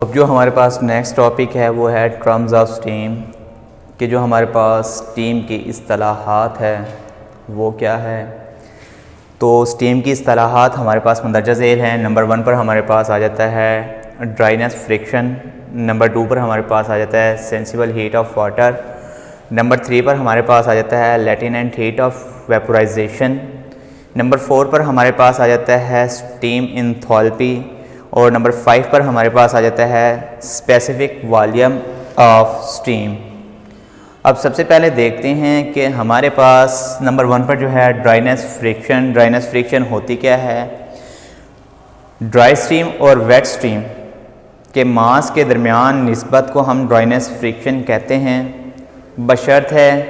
अब जो हमारे पास नेक्स्ट टॉपिक है वो है टर्म्स ऑफ स्टीम कि जो हमारे पास स्टीम की इस्तिलाहात है वो क्या है। तो स्टीम की इस्तिलाहात हमारे पास मंदरजा झेल हैं। नंबर 1 पर हमारे पास आ जाता है ड्राइनेस फ्रिक्शन। नंबर 2 पर हमारे पास आ जाता है sensible heat of water. Number 3 पर हमारे पास आ जाता है latent heat of vaporisation. Number 4 पर हमारे पास आ जाता है स्टीम इंथैल्पी। और नंबर 5 पर हमारे पास आ जाता है स्पेसिफिक वॉल्यूम ऑफ स्टीम। अब सबसे पहले देखते हैं कि हमारे पास नंबर 1 पर जो है ड्राइनेस फ्रिक्शन। ड्राइनेस फ्रिक्शन होती क्या है? ड्राई स्टीम और वेट स्टीम के मास के दरमियान निस्बत को हम ड्राइनेस फ्रिक्शन कहते हैं, बशर्त है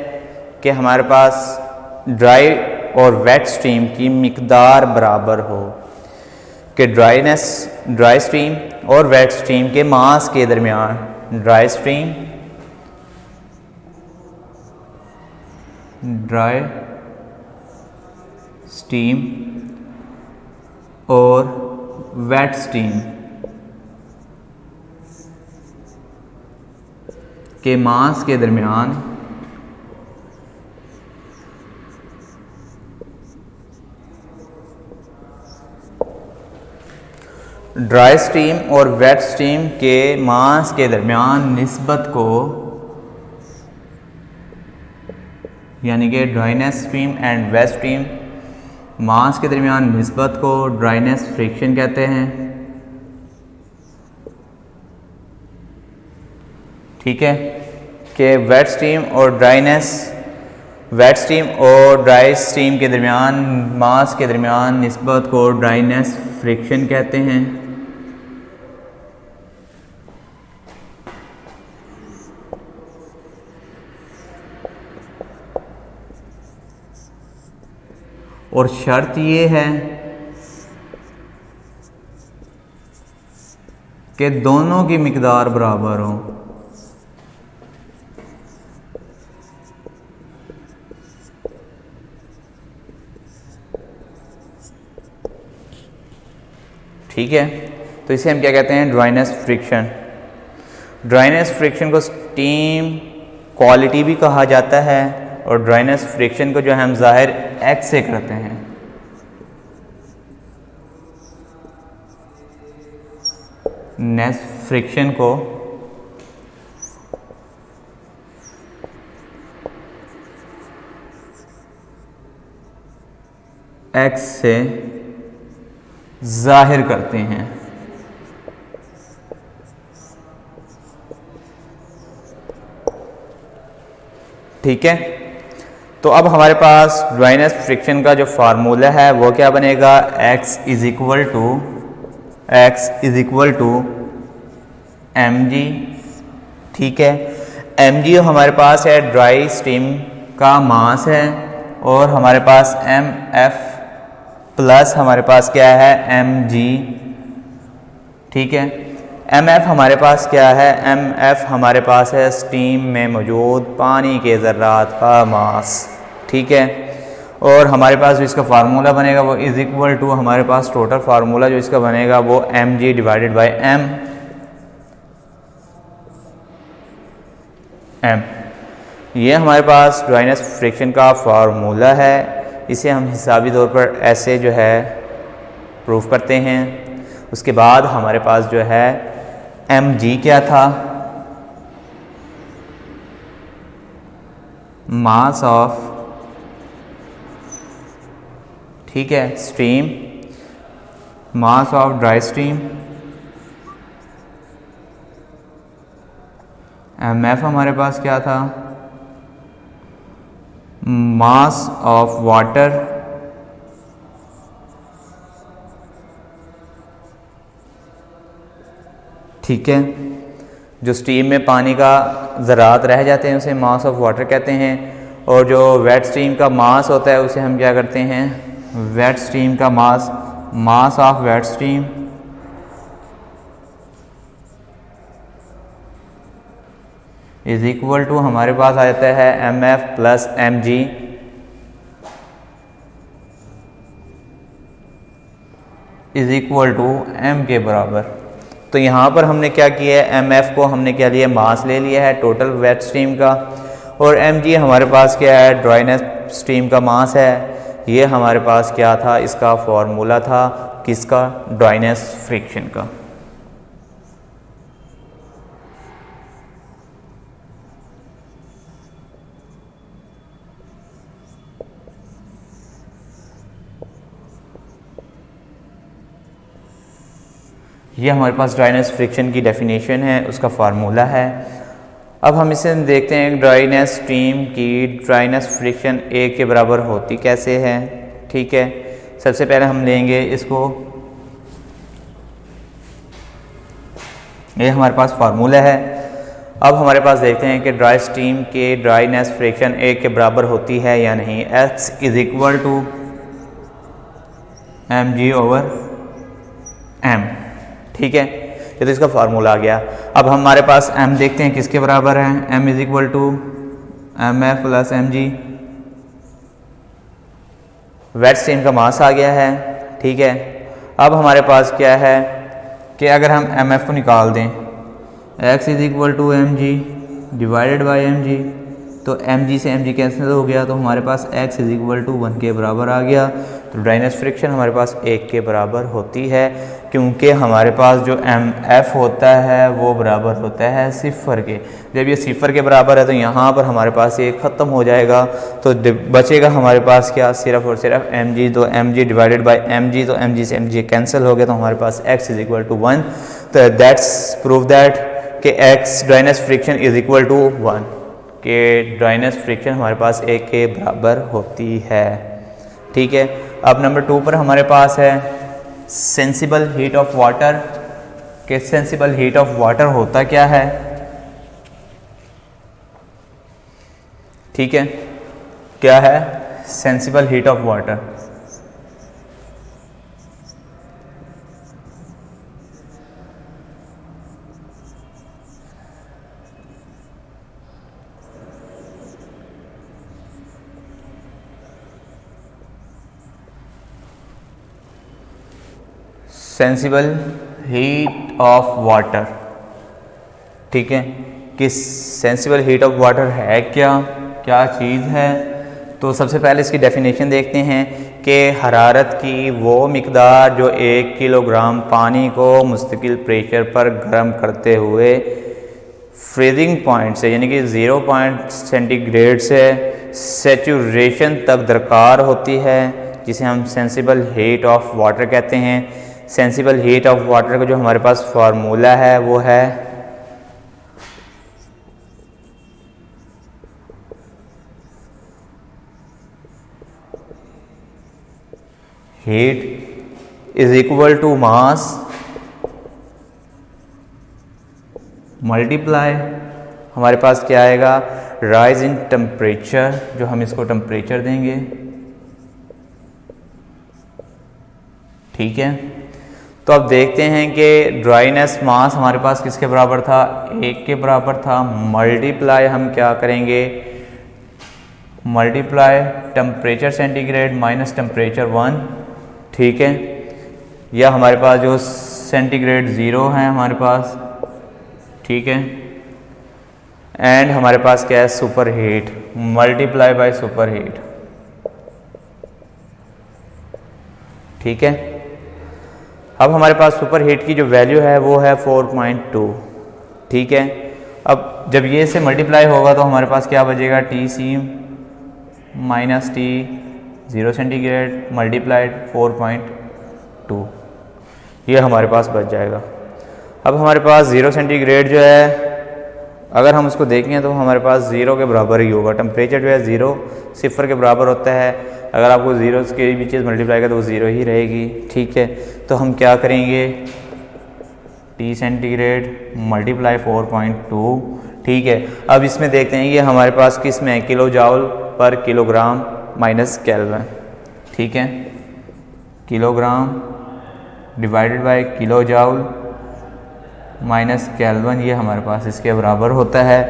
कि हमारे पास ड्राई और वेट स्टीम की मिकदार बराबर हो, कि ड्राई स्टीम और वेट स्टीम के मास के दरमियान ड्राई स्टीम और वेट स्टीम के मास के दरमियान ड्राई स्टीम और वेट स्टीम के मास के दरमियान निस्बत को, यानी कि dryness steam and wet steam mass के दरमियान निस्बत को ड्राइनेस फ्रिक्शन कहते हैं। ठीक है कि वेट स्टीम और ड्राई स्टीम के दरमियान मास के दरमियान निस्बत को ड्राइनेस फ्रिक्शन कहते हैं। और शर्त ये है कि दोनों की मिकदार बराबर हो। ठीक है, तो इसे हम क्या कहते हैं? Dryness friction. ड्राइनेस फ्रिक्शन को स्टीम क्वालिटी भी कहा जाता है और ड्राइनेस फ्रिक्शन को जो हम ज़ाहिर एक्स से करते हैं। नेस फ्रिक्शन को एक्स से ज़ाहिर करते हैं। ठीक है, तो अब हमारे पास ड्राइनेस फ्रिक्शन का जो फार्मूला है वो क्या बनेगा? x is equal to mg। ठीक है, mg हमारे पास है ड्राई स्टीम का मास है और हमारे पास mf प्लस हमारे पास क्या है? mg। ठीक है, mf हमारे पास क्या है? mf हमारे पास है स्टीम में मौजूद पानी के ज़र्रात का मास। ठीक है, और हमारे पास जो इसका फार्मूला बनेगा वो इज़ इक्वल टू, हमारे पास टोटल फार्मूला जो इसका बनेगा वो mg डिवाइडेड बाई m। ये हमारे पास ड्राइनेस फ्रिक्शन का फार्मूला है। इसे हम हिसाबी तौर पर ऐसे जो है प्रूफ करते हैं। उसके बाद हमारे पास जो है mg क्या था? मास ऑफ, ठीक है, steam, mass of dry steam. mf हमारे पास क्या था? Mass of water. ठीक है, जो स्टीम में पानी का ज़रात रह जाते हैं उसे मास ऑफ वाटर कहते हैं। और जो वेट स्टीम का मास होता है उसे हम क्या करते हैं? वेट स्टीम का mass of wet steam is equal to, हमारे पास आ जाता है mf plus mg is equal to m के बराबर। तो यहाँ पर हमने क्या किया है, mf को हमने क्या लिया, मास ले लिया है टोटल वेट स्ट्रीम का, और mg हमारे पास क्या है, ड्राइनेस स्ट्रीम का मास है। ये हमारे पास क्या था, इसका फॉर्मूला था किसका, ड्राइनेस फ्रिक्शन का। ये हमारे पास ड्राइनेस फ्रिक्शन की डेफिनेशन है, उसका फार्मूला है। अब हम इसे देखते हैं ड्राइनेस स्ट्रीम की ड्राइनेस फ्रिक्शन A के बराबर होती कैसे है। ठीक है, सबसे पहले हम लेंगे इसको, ये हमारे पास फार्मूला है। अब हमारे पास देखते हैं कि ड्राई स्ट्रीम के ड्राइनेस फ्रिक्शन A के बराबर होती है या नहीं। X is equal to mg/m। ठीक है, ये तो इसका फार्मूला आ गया। अब हमारे पास m देखते हैं किसके बराबर है, m is equal to mf plus mg। Wet stream का मास आ गया है। ठीक है, अब हमारे पास क्या है कि अगर हम mf को निकाल दें, x is equal to mg divided by mg, तो mg से mg कैंसिल हो गया, तो हमारे पास x इज इक्वल टू 1 के बराबर आ गया। तो ड्राइनेस फ्रिक्शन हमारे पास 1 के बराबर होती है, क्योंकि हमारे पास जो mf होता है वो बराबर होता है 0 के। जब ये 0 के बराबर है तो यहाँ पर हमारे पास ये ख़त्म हो जाएगा, तो बचेगा हमारे पास क्या, सिर्फ और सिर्फ mg। तो mg डिवाइडेड बाई mg, तो mg से mg कैंसिल हो गया, तो हमारे पास x इज इक्वल टू 1। तो दैट्स प्रूव दैट कि x dryness fraction is equal to 1, कि ड्राइनेस फ्रिक्शन हमारे पास 1 के बराबर होती है। ठीक है, अब नंबर 2 पर हमारे पास है सेंसिबल हीट ऑफ वाटर। कि सेंसिबल हीट ऑफ वाटर होता क्या है। ठीक है, क्या है sensible heat of water. Sensible heat of water. ठीक है, कि सेंसिबल हीट ऑफ वाटर है क्या, क्या चीज़ है। तो सबसे पहले इसकी डेफिनेशन देखते हैं कि हरारत की वो मिकदार जो 1 किलोग्राम पानी को मुस्तकिल प्रेशर पर गर्म करते हुए फ्रीजिंग पॉइंट से, यानी कि 0 पॉइंट सेंटीग्रेड से सेचुरेशन तक दरकार होती है, जिसे हम सेंसिबल हीट ऑफ वाटर कहते हैं। सेंसिबल हीट ऑफ वाटर का जो हमारे पास फार्मूला है वो है heat is equal to mass multiply, हमारे पास क्या आएगा, राइज इन टेम्परेचर, जो हम इसको टेम्परेचर देंगे। ठीक है, तो अब देखते हैं कि ड्राइनेस मास हमारे पास किसके बराबर था, 1 के बराबर था। मल्टीप्लाई हम क्या करेंगे, multiply temperature centigrade minus temperature 1। ठीक है, या हमारे पास जो सेंटीग्रेड 0 है हमारे पास। ठीक है, एंड हमारे पास क्या है, super heat, multiply by super heat. ठीक है, अब हमारे पास सुपर हीट की जो वैल्यू है वो है 4.2। ठीक है, अब जब ये से मल्टीप्लाई होगा तो हमारे पास क्या बचेगा, TC minus T 0 centigrade multiplied 4.2, ये हमारे पास बच जाएगा। अब हमारे पास 0 सेंटीग्रेड जो है, अगर हम उसको देखें तो हमारे पास 0 के बराबर ही होगा। टेम्परेचर जो है 0 के बराबर होता है। अगर आपको 0 के भी चीज़ मल्टीप्लाई करें तो वो 0 ही रहेगी। ठीक है, तो हम क्या करेंगे, T सेंटीग्रेड मल्टीप्लाई 4.2। ठीक है, अब इसमें देखते हैं ये हमारे पास किस में है, kilo joule per kilogram minus kelvin. ठीक है, kilogram divided by kilo joule minus kelvin, ये हमारे पास इसके बराबर होता है।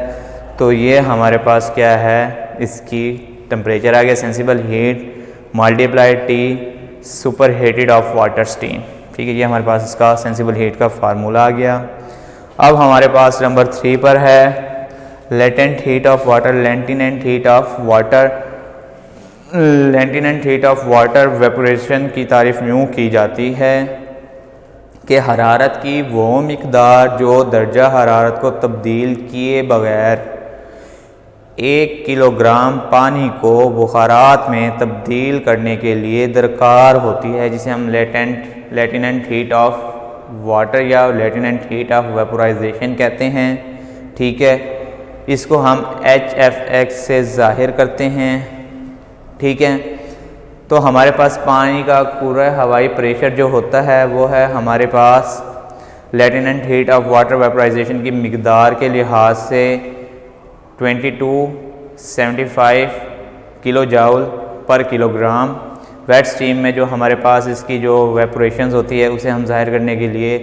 तो ये हमारे पास क्या है, इसकी टेम्परेचर आ गया, sensible heat multiply T super heated of water steam. ठीक है, ये हमारे पास इसका सेंसिबल हीट का फार्मूला आ गया। अब हमारे पास नंबर 3 पर है latent heat of water. Latent heat of water, latent heat of water evaporation की तारीफ यूँ की जाती है कि हरारत की वो मिकदार जो दर्जा हरारत को तब्दील किए बगैर 1 किलोग्राम पानी को बुखारात में तब्दील करने के लिए दरकार होती है, जिसे हम लेटेंट हीट ऑफ वाटर या लेटेंट हीट ऑफ वेपोराइजेशन कहते हैं। ठीक है, इसको हम HFX से ज़ाहिर करते हैं। ठीक है, तो हमारे पास पानी का पूरा हवाई प्रेशर जो होता है वो है हमारे पास latent heat of water vaporization की मिकदार के लिहाज से 2275 kilo joule per kilogram. Wet steam में जो हमारे पास इसकी जो वेपोरेशंस होती है उसे हम ज़ाहिर करने के लिए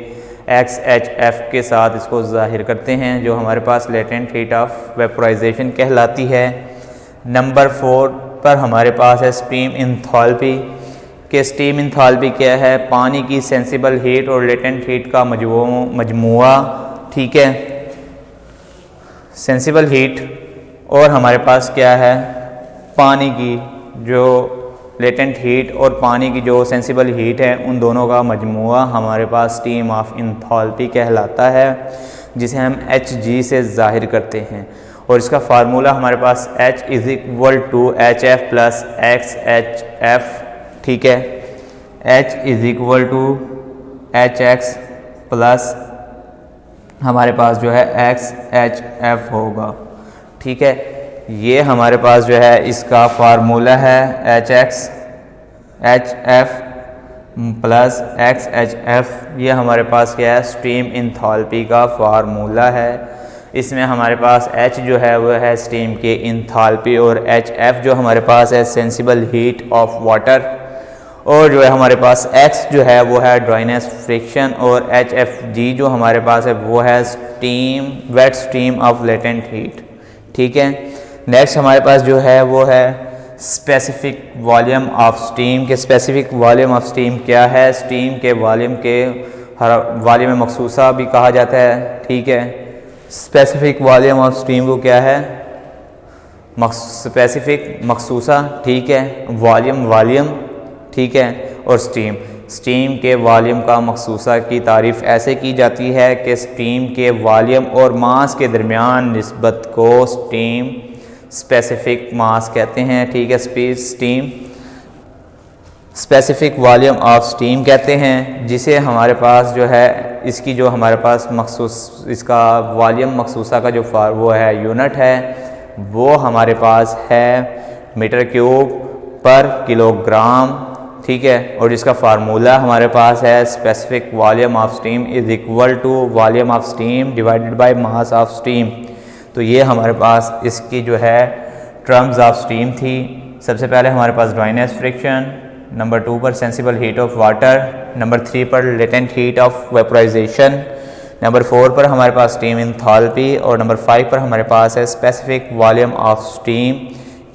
XHF के साथ इसको ज़ाहिर करते हैं, जो हमारे पास लेटेंट हीट ऑफ वेपोराइजेशन कहलाती है। नंबर 4 पर हमारे पास है स्टीम इंथैल्पी। कि स्टीम इंथैल्पी क्या है? पानी की सेंसिबल हीट और लेटेंट हीट का मजमुआ। ठीक है, सेंसिबल हीट और हमारे पास क्या है, पानी की जो लेटेंट हीट और पानी की जो सेंसिबल हीट है, उन दोनों का मजमुआ हमारे पास स्टीम ऑफ इंथैल्पी कहलाता है, जिसे हम Hg से ज़ाहिर करते हैं। और इसका फार्मूला हमारे पास H = HF + XHF। ठीक है, H = HX प्लस हमारे पास जो है XHF होगा। ठीक है, ये हमारे पास जो है इसका फार्मूला है HF प्लस XHF। ये हमारे पास क्या है, स्टीम इंथैल्पी का फार्मूला है। इसमें हमारे पास H जो है वो है स्टीम के इंथैल्पी और HF जो हमारे पास है सेंसिबल हीट ऑफ वाटर, और जो है हमारे पास X जो है वो है ड्राइनेस फ्रिक्शन, और HFG जो हमारे पास है वो है steam wet steam of latent heat. ठीक है, नेक्स्ट हमारे पास जो है वो है स्पेसिफिक वॉल्यूम ऑफ स्टीम। के स्पेसिफिक वॉल्यूम ऑफ स्टीम क्या है? स्टीम के वॉल्यूम के वॉल्यूम मखसूसा भी कहा जाता है। ठीक है, स्पेसिफिक वॉल्यूम ऑफ स्टीम को क्या है? स्पेसिफिक मखसूसा। ठीक है, वॉल्यूम। ठीक है, और स्टीम के वॉल्यूम का मखसूसा की तारीफ़ ऐसे की जाती है कि स्टीम के वॉल्यूम और मास के दरमियान निस्बत को स्टीम स्पेसिफिक मास कहते हैं। ठीक है, steam specific volume of steam कहते हैं, जिसे हमारे पास जो है इसकी जो हमारे पास मखसूस इसका वॉल्यूम मखसूसा का जो वो है यूनिट है, वो हमारे पास है मीटर क्यूब पर किलोग्राम। ठीक है, और जिसका फार्मूला हमारे पास है specific volume of steam = volume of steam divided by mass of steam. तो ये हमारे पास इसकी जो है टर्म्स ऑफ स्टीम थी। सबसे पहले हमारे पास ड्राइनेस फ्रिक्शन, नंबर 2 पर sensible heat of water, number 3 पर latent heat of vaporisation, number 4 पर हमारे पास स्टीम इंथैल्पी, और नंबर 5 पर हमारे पास है स्पेसिफिक वॉल्यूम ऑफ स्टीम।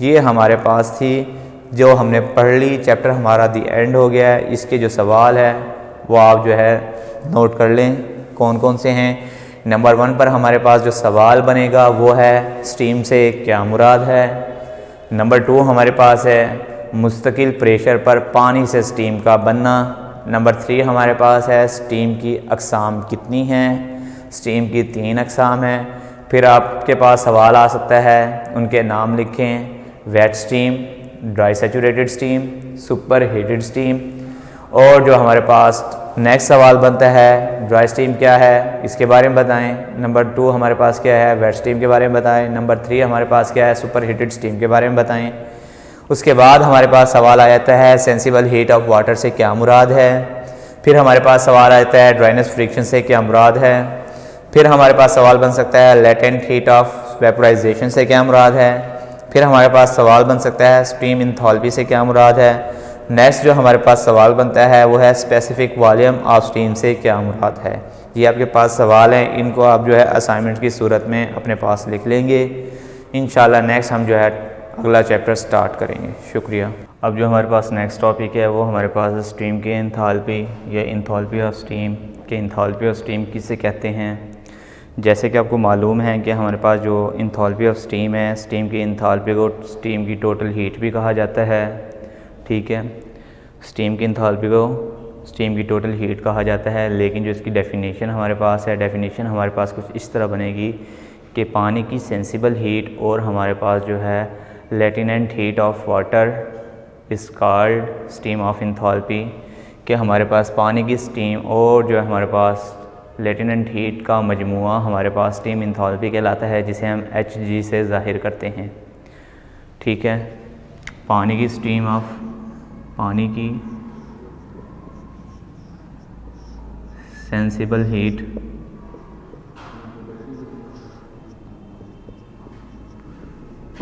ये हमारे पास थी जो हमने पढ़ ली। चैप्टर हमारा दी एंड हो गया है। इसके जो सवाल है वो आप जो है नोट कर लें कौन कौन से हैं। नंबर 1 पर हमारे पास जो सवाल बनेगा वो है स्टीम से क्या मुराद है। नंबर 2 हमारे पास है मुस्तकिल प्रेशर पर पानी से स्टीम का बनना। नंबर 3 हमारे पास है स्टीम की अक़साम कितनी हैं। स्टीम की 3 अक़साम हैं। फिर आपके पास सवाल आ सकता है, उनके नाम लिखें, wet steam, dry saturated steam, super heated steam. और जो हमारे पास नेक्स्ट सवाल बनता है, ड्राई स्टीम क्या है इसके बारे में बताएं। नंबर 2 हमारे पास क्या है, वेट स्टीम के बारे में बताएं। नंबर 3 हमारे पास क्या है, सुपर हीटेड स्टीम के बारे में बताएं। उसके बाद हमारे पास सवाल आ जाता है सेंसिबल हीट ऑफ वाटर से क्या मुराद है। फिर हमारे पास सवाल आ जाता है ड्राइनेस फ्रिक्शन से क्या मुराद है। फिर हमारे पास सवाल बन सकता है लेटेंट हीट ऑफ वेपोराइजेशन से क्या मुराद है। फिर हमारे पास सवाल बन सकता है स्टीम इंथैल्पी से क्या मुराद है। नेक्स्ट जो हमारे पास सवाल बनता है वो है स्पेसिफिक वॉल्यूम ऑफ स्टीम से क्या मुराद है। ये आपके पास सवाल हैं, इनको आप जो है असाइनमेंट की सूरत में अपने पास लिख लेंगे। इंशाल्लाह नेक्स्ट हम जो है अगला चैप्टर स्टार्ट करेंगे। शुक्रिया। अब जो हमारे पास नेक्स्ट टॉपिक है वो हमारे पास स्टीम के एंथैल्पी या एंथैल्पी ऑफ स्टीम के एंथैल्पी ऑफ स्टीम किसे कहते हैं। जैसे कि आपको मालूम है कि हमारे पास जो एंथैल्पी ऑफ स्टीम है, स्टीम की एंथैल्पी को स्टीम की टोटल हीट भी कहा जाता है। ठीक है, स्टीम की एंथैल्पी को स्टीम की टोटल हीट कहा जाता है। लेकिन जो इसकी डेफिनेशन हमारे पास है, डेफिनेशन हमारे पास कुछ इस तरह बनेगी कि पानी की सेंसिबल हीट और हमारे पास जो है latent heat of water is called steam of enthalpy, कि हमारे पास पानी की स्टीम और जो है हमारे पास लेटेनेंट हीट का मजमूआ हमारे पास स्टीम एंथैल्पी कहलाता है, जिसे हम Hg से ज़ाहिर करते हैं। ठीक है, पानी की स्टीम ऑफ पानी की सेंसिबल हीट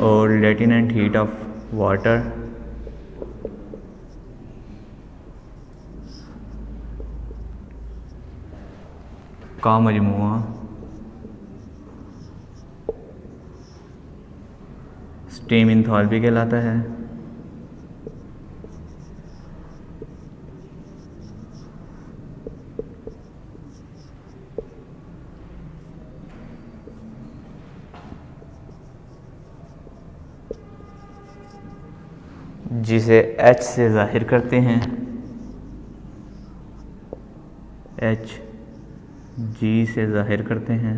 और लेटेनेंट हीट ऑफ वाटर का मजमूआ स्टीम एंथैल्पी कहलाता है। जिसे H से ज़ाहिर करते हैं, Hg से ज़ाहिर करते हैं।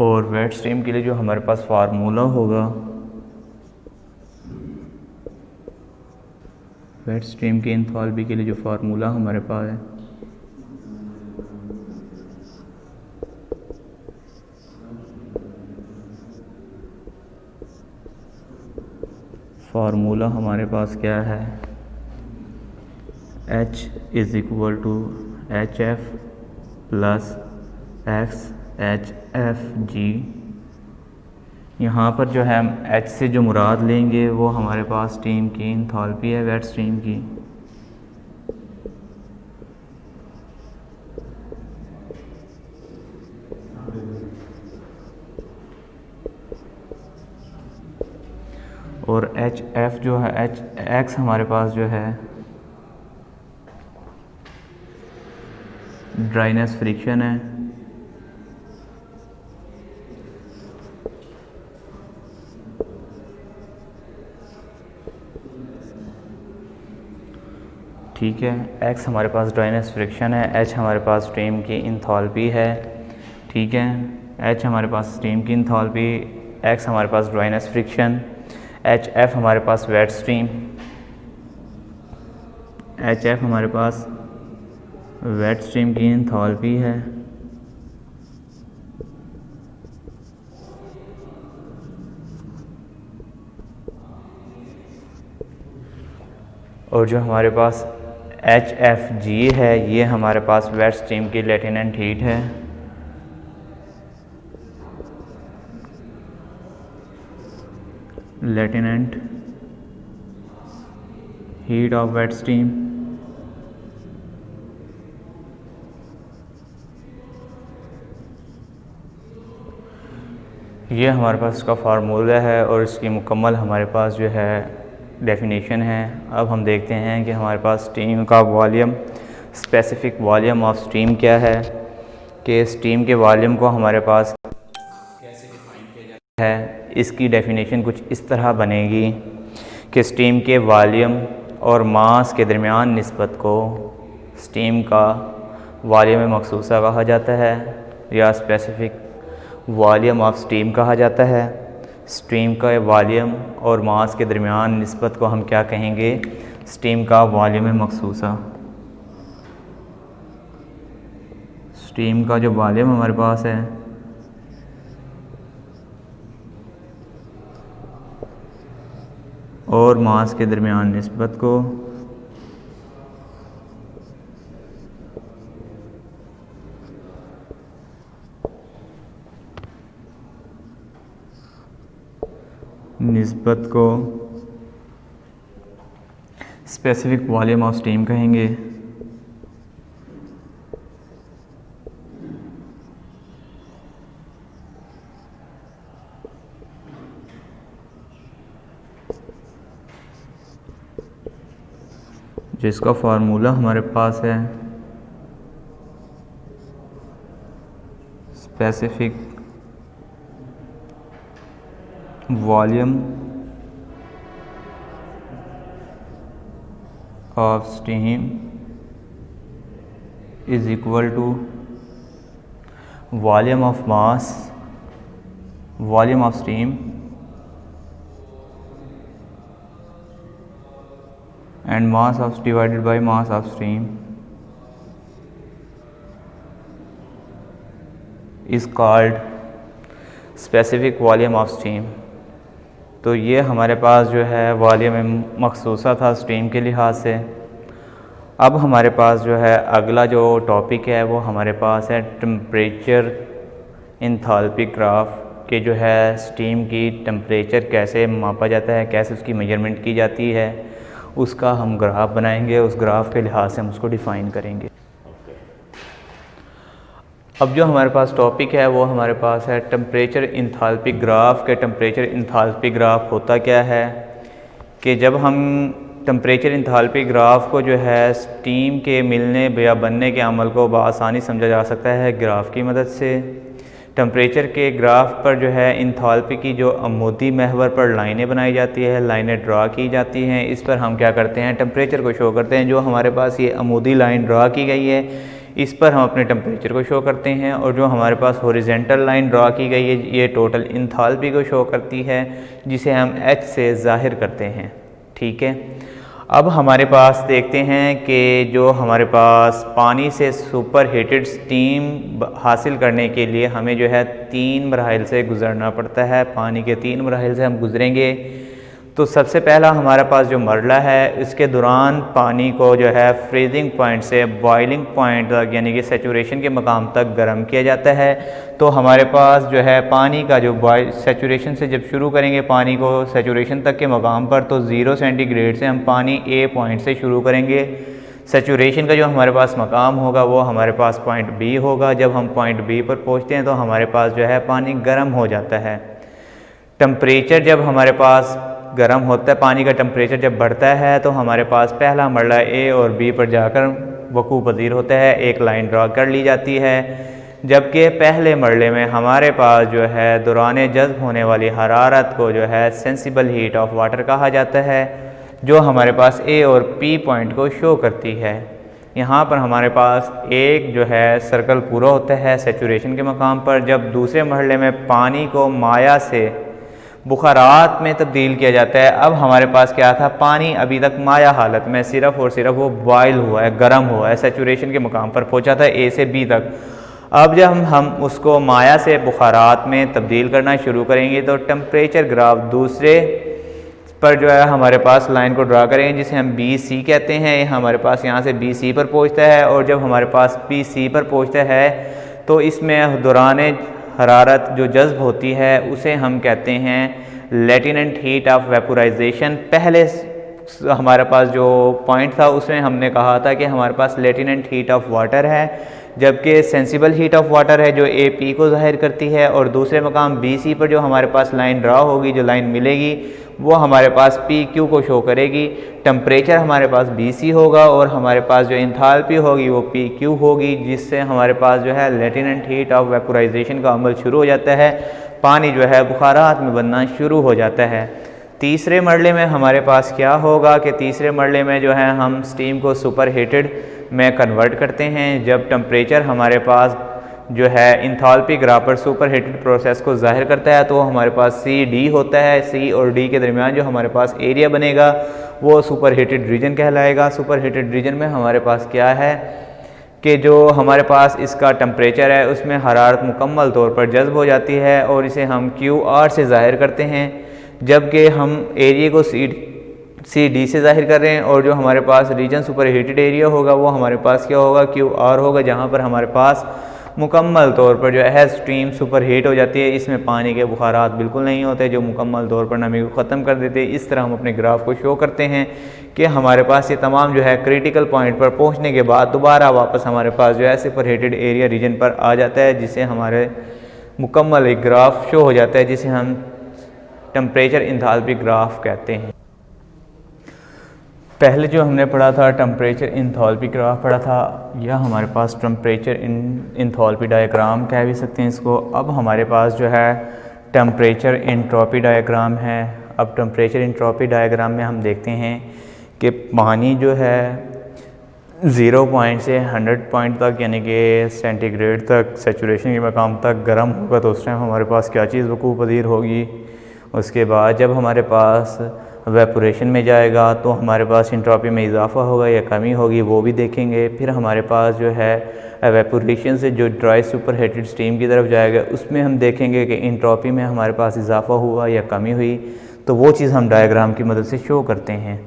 और वेट स्ट्रीम के लिए जो हमारे पास फार्मूला होगा, वेट स्ट्रीम की एंथैल्पी के लिए जो फार्मूला हमारे पास है, फार्मूला हमारे पास क्या है, H is equal to HF plus XHFG। यहाँ पर जो है हम H से जो मुराद लेंगे वो हमारे पास स्टीम की एंथैल्पी है, वेट स्ट्रीम की। और HF जो है X हमारे पास जो है ड्राइनेस फ्रिक्शन है। ठीक है, X हमारे पास ड्राइनेस फ्रिक्शन है, H हमारे पास स्टीम की एंथैल्पी है। ठीक है, H हमारे पास स्टीम की एंथैल्पी, X हमारे पास ड्राइनेस फ्रिक्शन, HF हमारे पास वेट स्ट्रीम, HF हमारे पास वेट स्ट्रीम की एंथैल्पी है। और जो हमारे पास HFG है ये हमारे पास वेट स्ट्रीम की लेटेनेंट हीट है। Latent heat of wet steam. ये हमारे पास इसका फार्मूला है और इसकी मुकम्मल हमारे पास जो है डेफिनेशन है। अब हम देखते हैं कि हमारे पास स्टीम का volume, specific volume of steam क्या है, कि स्टीम के वॉल्यूम को हमारे पास कैसे डिफाइन किया जाता है। इसकी डेफिनेशन कुछ इस तरह बनेगी कि स्टीम के वॉल्यूम और मास के दरमियान निस्बत को स्टीम का वॉल्यूम मखसूसा कहा जाता है या स्पेसिफिक वॉल्यूम ऑफ स्टीम कहा जाता है। स्टीम का वॉल्यूम और मास के दरमियान निस्बत को हम क्या कहेंगे, स्टीम का वॉल्यूम मखसूसा। स्टीम का जो वॉल्यूम हमारे पास है और मास के दरमियान निस्बत को स्पेसिफिक वॉल्यूम ऑफ स्टीम कहेंगे। जिसका फार्मूला हमारे पास है specific volume of steam is equal to volume of mass, volume of steam and mass of divided by mass of steam is called specific volume of steam। तो ये हमारे पास जो है वॉल्यूम मखसूसा था स्टीम के लिहाज से। अब हमारे पास जो है अगला जो टॉपिक है वो हमारे पास है टेम्परेचर इंथैल्पी ग्राफ के जो है स्टीम की टेम्परेचर कैसे मापा जाता है, कैसे उसकी मेजरमेंट की जाती है, उसका हम ग्राफ बनाएंगे। उस ग्राफ के लिहाज से हम उसको डिफ़ाइन करेंगे। अब जो हमारे पास टॉपिक है वो हमारे पास है टेम्परेचर इंथैल्पी ग्राफ के। टेम्परेचर इंथैल्पी ग्राफ होता क्या है कि जब हम टेम्परेचर इंथैल्पी ग्राफ को जो है स्टीम के मिलने या बनने के अमल को बआसानी समझा जा सकता है ग्राफ की मदद से। टेम्परेचर के ग्राफ पर जो है इंथैल्पी की जो अमूदी महवर पर लाइनें बनाई जाती है, लाइनें ड्रा की जाती हैं। इस पर हम क्या करते हैं, टेम्परेचर को शो करते हैं। जो हमारे पास ये अमूदी लाइन ड्रा की गई है इस पर हम अपने टेम्परेचर को शो करते हैं, और जो हमारे पास हॉरिजॉन्टल लाइन ड्रा की गई है ये टोटल इंथैल्पी को शो करती है, जिसे हम H से ज़ाहिर करते हैं। ठीक है, अब हमारे पास देखते हैं कि जो हमारे पास पानी से सुपर हीटेड स्टीम हासिल करने के लिए हमें जो है 3 मराहिल से गुज़रना पड़ता है। पानी के 3 मराहिल से हम गुज़रेंगे। तो सबसे पहला हमारे पास जो मरला है इसके दौरान पानी को जो है फ्रीजिंग पॉइंट से बॉइलिंग पॉइंट तक यानी कि सेचुरेशन के मकाम तक गर्म किया जाता है। तो हमारे पास जो है पानी का जो सेचुरेशन से जब शुरू करेंगे पानी को सेचुरेशन तक के मकाम पर, तो 0 सेंटीग्रेड से हम पानी A पॉइंट से शुरू करेंगे। सेचुरेशन का जो हमारे पास मकाम होगा वो हमारे पास पॉइंट B होगा। जब हम पॉइंट B पर पहुँचते हैं तो हमारे पास जो है पानी गर्म हो जाता है। टेम्परेचर जब हमारे पास गर्म होता है, पानी का टेम्परेचर जब बढ़ता है तो हमारे पास पहला मरला A और B पर जाकर वकूफ़ पज़ीर होता है। एक लाइन ड्रा कर ली जाती है, जबकि पहले मरले में हमारे पास जो है दौरान जज़्ब होने वाली हरारत को जो है सेंसिबल हीट ऑफ वाटर कहा जाता है, जो हमारे पास A और P पॉइंट को शो करती है। यहाँ पर हमारे पास एक जो है सर्कल पूरा होता है सेचुरेशन के मकाम पर। जब दूसरे मरहले में पानी को माया से बुखारात में तब्दील किया जाता है, अब हमारे पास क्या था, पानी अभी तक माया हालत में सिर्फ़ और सिर्फ वो बॉयल हुआ है, गर्म हुआ है, सेचुरेशन के मकाम पर पहुंचा था A से B तक। अब जब हम उसको माया से बुखारात में तब्दील करना शुरू करेंगे तो टेम्परेचर ग्राफ दूसरे पर जो है हमारे पास लाइन को ड्रा करेंगे, जिसे हम BC कहते हैं। हमारे पास यहाँ से BC पर पहुँचता है, और जब हमारे पास PC पर पहुँचता है तो इसमें दौरान हरारत जो जज़्ब होती है उसे हम कहते हैं लेटेनेंट हीट ऑफ वेपोराइजेशन। पहले हमारे पास जो पॉइंट था उसमें हमने कहा था कि हमारे पास लेटेनेंट हीट ऑफ वाटर है, जबकि सेंसिबल हीट ऑफ वाटर है जो AP को ज़ाहिर करती है। और दूसरे मकाम BC पर जो हमारे पास लाइन ड्रा होगी, जो लाइन मिलेगी वो हमारे पास PQ को शो करेगी। टेम्परेचर हमारे पास BC होगा और हमारे पास जो इंथैल्पी होगी वो PQ होगी, जिससे हमारे पास जो है लेटेनेंट हीट ऑफ वेपोराइजेशन का अमल शुरू हो जाता है। पानी जो है बुखारात में बनना शुरू हो जाता है। तीसरे मरले में हमारे पास क्या होगा कि तीसरे मरले में जो है हम स्टीम को सुपर हीटेड में कन्वर्ट करते हैं। जब टेम्परेचर हमारे पास जो है इंथैल्पी ग्राफ पर सुपर हीटेड प्रोसेस को ज़ाहिर करता है तो हमारे पास CD होता है। C और D के दरमियान जो हमारे पास एरिया बनेगा वो सुपर हीटेड रीजन कहलाएगा। सुपर हीटेड रीजन में हमारे पास क्या है कि जो हमारे पास इसका टेम्परेचर है उसमें हरारत मुकम्मल तौर पर जज़्ब हो जाती है, और इसे हम QR से ज़ाहिर करते हैं, जबकि हम एरिया को CD से ज़ाहिर कर रहे हैं। और जो हमारे पास रीजन सुपर हीटेड एरिया होगा वो हमारे पास क्या होगा, QR होगा, जहाँ पर हमारे पास मुकम्मल तौर पर जो है स्टीम सुपर हीट हो जाती है। इसमें पानी के बुखारात बिल्कुल नहीं होते जो मुकम्मल तौर पर नमी को ख़त्म कर देते हैं। इस तरह हम अपने ग्राफ को शो करते हैं कि हमारे पास ये तमाम जो है क्रिटिकल पॉइंट पर पहुंचने के बाद दोबारा वापस हमारे पास जो है सुपर हीटेड एरिया रीजन पर आ जाता है, जिससे हमारे मुकम्मल एक ग्राफ शो हो जाता है, जिसे हम टेम्परेचर इंथैल्पी ग्राफ कहते हैं। पहले जो हमने पढ़ा था टेम्परेचर इंथैल्पी ग्राफ पढ़ा था, यह हमारे पास टेम्परेचर इंथैल्पी डायग्राम कह भी सकते हैं इसको। अब हमारे पास जो है टेम्परेचर एंट्रोपी डायग्राम है। अब टेम्परेचर एंट्रोपी डायग्राम में हम देखते हैं कि पानी जो है 0 पॉइंट से 100 पॉइंट तक यानी कि सेंटीग्रेड तक सैचुरेशन के मकाम तक गर्म होगा तो उस टाइम हमारे पास क्या चीज़ वकूफ़ पज़ीर होगी। उसके बाद जब हमारे पास वेपोरेशन में जाएगा तो हमारे पास एंट्रोपी में इजाफा होगा या कमी होगी, वो भी देखेंगे। फिर हमारे पास जो है वेपोरेशन से जो ड्राई सुपर हीटेड स्टीम की तरफ जाएगा उसमें हम देखेंगे कि एंट्रोपी में हमारे पास इजाफा हुआ या कमी हुई, तो वो चीज़ हम डायग्राम की मदद से शो करते हैं।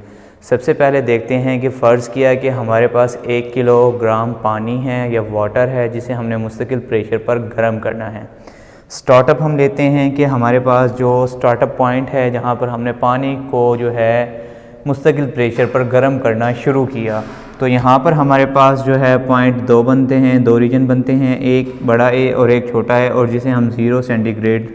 सबसे पहले देखते हैं कि फ़र्ज़ किया कि हमारे पास 1 किलोग्राम पानी है या वाटर है जिसे हमने मुस्तकिल प्रेशर पर गर्म करना है। स्टार्टअप हम लेते हैं कि हमारे पास जो स्टार्टअप पॉइंट है जहाँ पर हमने पानी को जो है मुस्तकिल प्रेशर पर गर्म करना शुरू किया, तो यहाँ पर हमारे पास जो है पॉइंट 2 बनते हैं, 2 रीजन बनते हैं, एक बड़ा ए और एक छोटा है, और जिसे हम 0 सेंटीग्रेड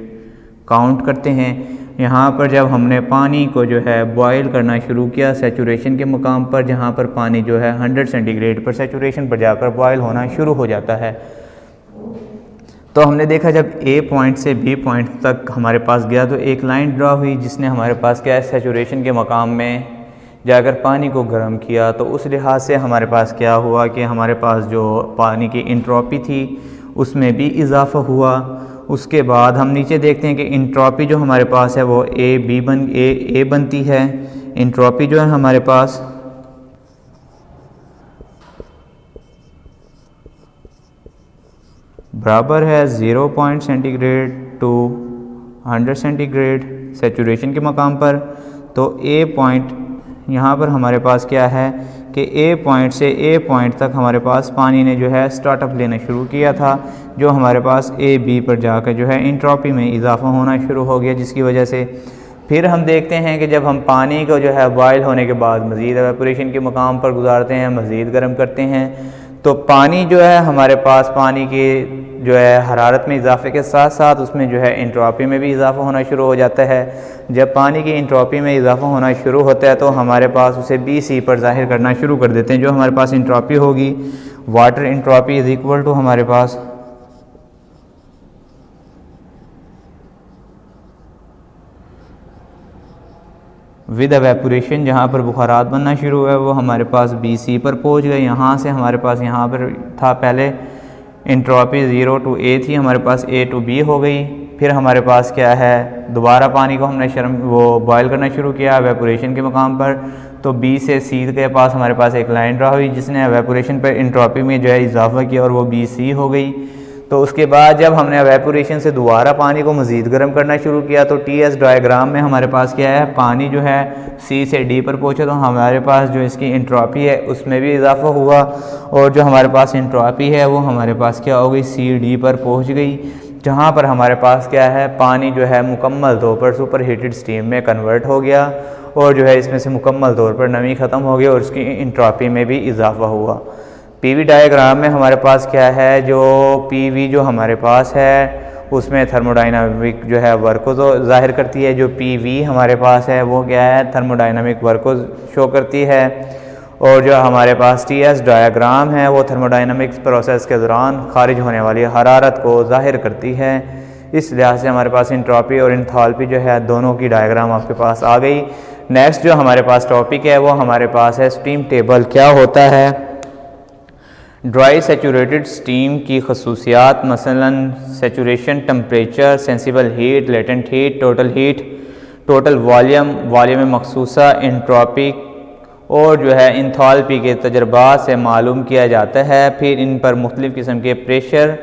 काउंट करते हैं। यहाँ पर जब हमने पानी को जो है बॉयल करना शुरू किया सैचुरेशन के मुकाम पर, जहाँ पर पानी जो है 100 सेंटीग्रेड पर सैचुरेशन पर जाकर बॉयल होना शुरू हो जाता है, तो हमने देखा जब ए पॉइंट से बी पॉइंट तक हमारे पास गया तो एक लाइन ड्रा हुई जिसने हमारे पास क्या है सैचुरेशन के मकाम में जाकर पानी को गर्म किया। तो उस लिहाज से हमारे पास क्या हुआ कि हमारे पास जो पानी की एंट्रोपी थी उसमें भी इजाफा हुआ। उसके बाद हम नीचे देखते हैं कि एंट्रोपी जो हमारे पास है वो ए बनती है। एंट्रोपी जो है हमारे पास बराबर है 0 point centigrade to 100 centigrade saturation के मकाम पर। तो ए पॉइंट यहाँ पर हमारे पास क्या है कि ए पॉइंट से ए पॉइंट तक हमारे पास पानी ने जो है स्टार्टअप लेना शुरू किया था, जो हमारे पास ए बी पर जाकर जो है एंट्रोपी में इजाफा होना शुरू हो गया, जिसकी वजह से फिर हम देखते हैं कि जब हम पानी को जो है बॉयल होने के बाद मज़ीद एवेपोरेशन के मकाम पर गुजारते हैं, मज़ीद गर्म करते हैं, तो पानी जो है हमारे पास पानी की जो है हरारत में इजाफे के साथ साथ उसमें जो है एंट्रोपी में भी इजाफा होना शुरू हो जाता है। जब पानी की एंट्रोपी में इजाफा होना शुरू होता है तो हमारे पास उसे BC पर ज़ाहिर करना शुरू कर देते हैं। जो हमारे पास एंट्रोपी होगी water entropy is equal to हमारे पास विद एवेपोरेशन, जहाँ पर बुखारात बनना शुरू हुआ वो हमारे पास BC पर पहुँच गए। यहाँ से हमारे पास यहाँ पर था पहले एंट्रोपी 0 टू A थी, हमारे पास A टू B हो गई। फिर हमारे पास क्या है दोबारा पानी को हमने बॉयल करना शुरू किया एवेपोरेशन के मकाम पर, तो B से C के पास हमारे पास एक लाइन ड्रा हुई जिसने एवेपोरेशन पर एंट्रोपी में जो है इजाफा किया और वो BC हो गई। तो उसके बाद जब हमने एवेपोरेशन से दोबारा पानी को मज़ीद गर्म करना शुरू किया तो TS डायग्राम में हमारे पास क्या है पानी जो है C से D पर पहुंचा, तो हमारे पास जो इसकी एंट्रोपी है उसमें भी इजाफा हुआ, और जो हमारे पास एंट्रोपी है वो हमारे पास क्या हो गई CD पर पहुंच गई, जहां पर हमारे पास क्या है पानी जो है मुकम्मल तौर पर सुपर हीटेड स्टीम में कन्वर्ट हो गया, और जो है इसमें से मुकम्मल तौर पर नमी ख़त्म हो गई और उसकी एंट्रोपी में भी इजाफा हुआ। PV डायग्राम में हमारे पास क्या है, जो PV जो हमारे पास है उसमें थर्मोडाइनमिक जो है वर्क को ज़ाहिर करती है, जो PV हमारे पास है वो क्या है थर्मोडाइनमिक वर्क को शो करती है, और जो हमारे पास TS डायग्राम है वो थर्मोडाइनमिक्स प्रोसेस के दौरान खारिज होने वाली हरारत को ज़ाहिर करती है। इस लिहाज से हमारे पास एंट्रोपी और एंथैल्पी जो है दोनों की डायग्राम आपके पास आ गई। नेक्स्ट जो हमारे पास टॉपिक है वो हमारे पास है स्टीम टेबल। क्या होता है ड्राई सैचुरेटेड स्टीम की खसूसियात, मसलन saturation, temperature, sensible heat, latent heat, total volume मखसूसा, एंट्रोपी और जो है एंथैल्पी के तजर्बात से मालूम किया जाता है। फिर इन पर मुख्तलिफ़ किस्म के प्रेशर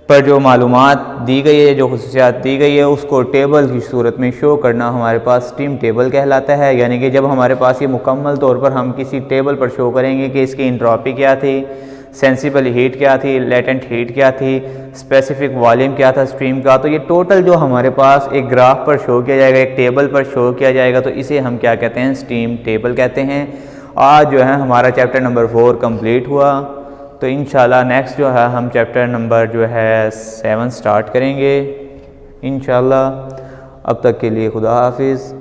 पर जो मालूमात दी गई है, जो खसूसियात दी गई है, उसको टेबल की सूरत में शो करना हमारे पास स्टीम टेबल कहलाता है। यानी कि जब हमारे पास ये मुकम्मल तौर पर हम किसी टेबल पर शो करेंगे कि इसकी एंट्रोपी क्या थी, सेंसिबल हीट क्या थी, लेटेंट हीट क्या थी, स्पेसिफिक वॉल्यूम क्या था स्ट्रीम का, तो ये टोटल जो हमारे पास एक ग्राफ पर शो किया जाएगा, एक टेबल पर शो किया जाएगा, तो इसे हम क्या कहते हैं स्टीम टेबल कहते हैं। आज जो है हमारा चैप्टर नंबर 4 कंप्लीट हुआ, तो इंशाल्लाह नेक्स्ट जो है हम चैप्टर नंबर जो है 7 स्टार्ट करेंगे इंशाल्लाह। अब तक के लिए खुदा हाफिज़।